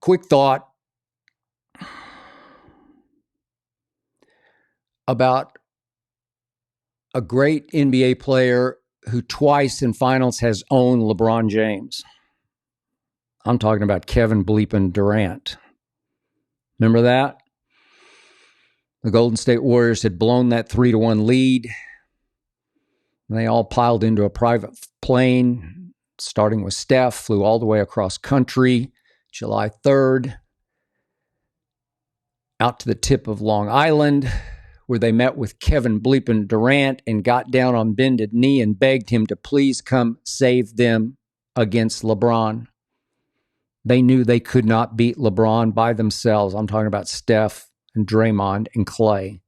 Quick thought about a great NBA player who twice in finals has owned LeBron James. I'm talking about Kevin bleeping Durant. Remember that? The Golden State Warriors had blown that 3-1 lead. They all piled into a private plane, starting with Steph, flew all the way across country, July 3rd, out to the tip of Long Island, where they met with Kevin bleeping Durant and got down on bended knee and begged him to please come save them against LeBron. They knew they could not beat LeBron by themselves. I'm talking about Steph and Draymond and Clay.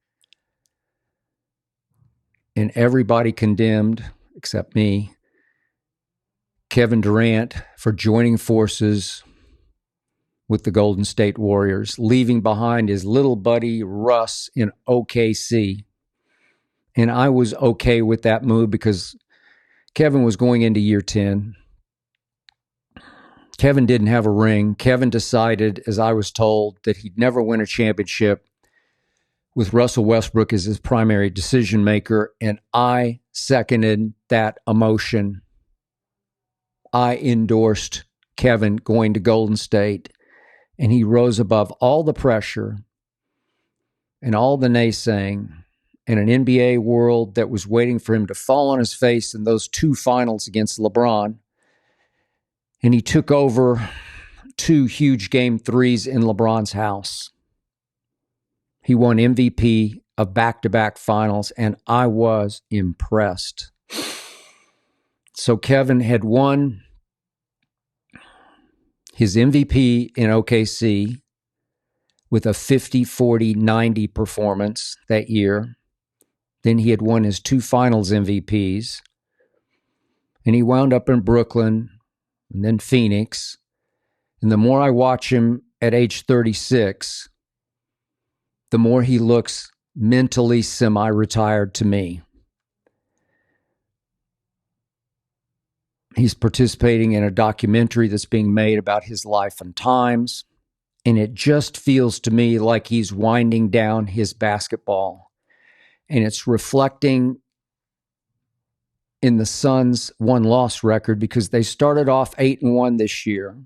And everybody condemned, except me, Kevin Durant for joining forces with the Golden State Warriors, leaving behind his little buddy Russ in OKC. And I was okay with that move because Kevin was going into year 10. Kevin didn't have a ring. Kevin decided, as I was told, that he'd never win a championship with Russell Westbrook as his primary decision maker, and I seconded that emotion. I endorsed Kevin going to Golden State, and he rose above all the pressure and all the naysaying in an NBA world that was waiting for him to fall on his face in those two finals against LeBron. And he took over 2 huge game 3s in LeBron's house. He won MVP of back-to-back finals, and I was impressed. So Kevin had won his MVP in OKC with a 50-40-90 performance that year. Then he had won his 2 finals MVPs. And he wound up in Brooklyn and then Phoenix. And the more I watch him at age 36, the more he looks mentally semi-retired to me. He's participating in a documentary that's being made about his life and times, and it just feels to me like he's winding down his basketball. And it's reflecting in the Suns' won-loss record because they started off 8-1 this year.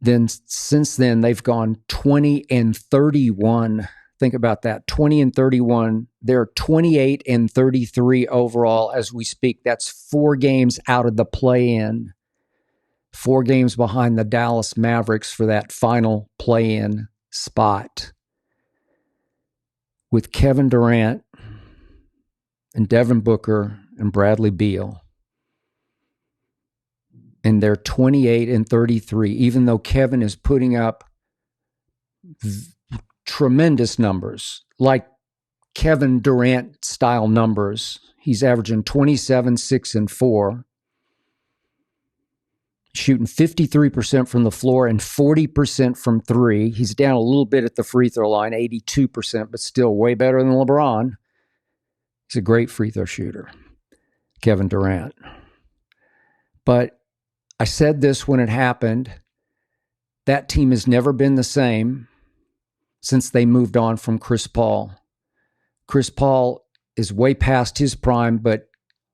Then since then, they've gone 20-31. Think about that, 20-31. They're 28-33 overall as we speak. That's 4 games out of the play-in. 4 games behind the Dallas Mavericks for that final play-in spot. With Kevin Durant and Devin Booker and Bradley Beal. And they're 28-33, even though Kevin is putting up tremendous numbers, like Kevin Durant style numbers. He's averaging 27, 6, and 4, shooting 53% from the floor and 40% from 3. He's down a little bit at the free throw line, 82%, but still way better than LeBron. He's a great free throw shooter, Kevin Durant. But I said this when it happened. That team has never been the same since they moved on from Chris Paul. Chris Paul is way past his prime, but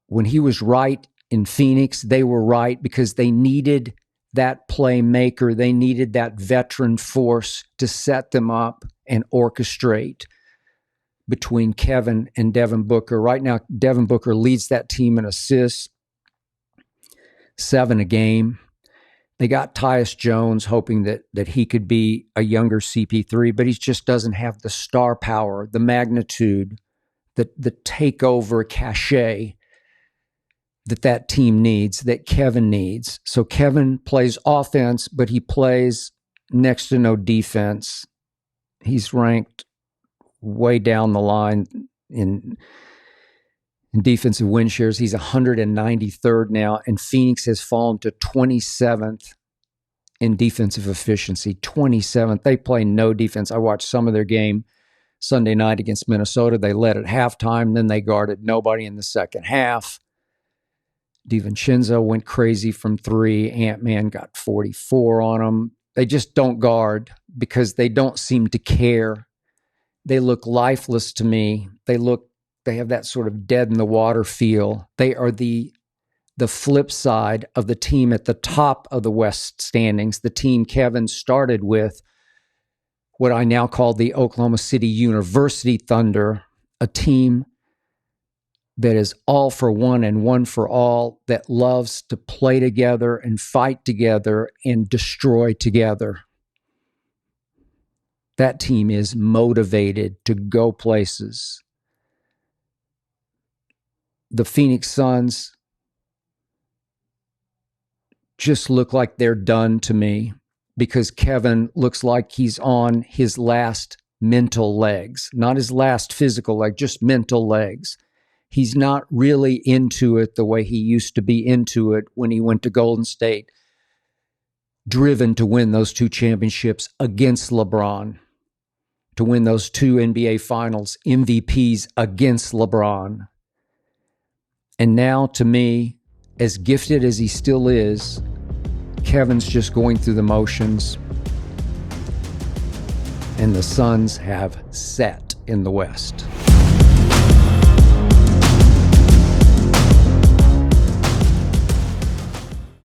when he was right in Phoenix, they were right because they needed that playmaker. They needed that veteran force to set them up and orchestrate between Kevin and Devin Booker. Right now, Devin Booker leads that team in assists, 7 a game. They got Tyus Jones, hoping that he could be a younger CP3, but he just doesn't have the star power, the magnitude, the takeover cachet that team needs, that Kevin needs. So Kevin plays offense, but he plays next to no defense. He's ranked way down the line in defensive win shares. He's 193rd now, and Phoenix has fallen to 27th in defensive efficiency. 27th. They play no defense. I watched some of their game Sunday night against Minnesota. They led at halftime, then they guarded nobody in the second half. DiVincenzo went crazy from three. Ant-Man got 44 on him. They just don't guard because they don't seem to care. They look lifeless to me. They have that sort of dead in the water feel. They are the flip side of the team at the top of the West standings, the team Kevin started with, what I now call the Oklahoma City University Thunder, a team that is all for one and one for all, that loves to play together and fight together and destroy together. That team is motivated to go places. The Phoenix Suns just look like they're done to me because Kevin looks like he's on his last mental legs, not his last physical leg, just mental legs. He's not really into it the way he used to be into it when he went to Golden State, driven to win those 2 championships against LeBron, to win those 2 NBA Finals MVPs against LeBron. And now, to me, as gifted as he still is, Kevin's just going through the motions, and the Suns have set in the West.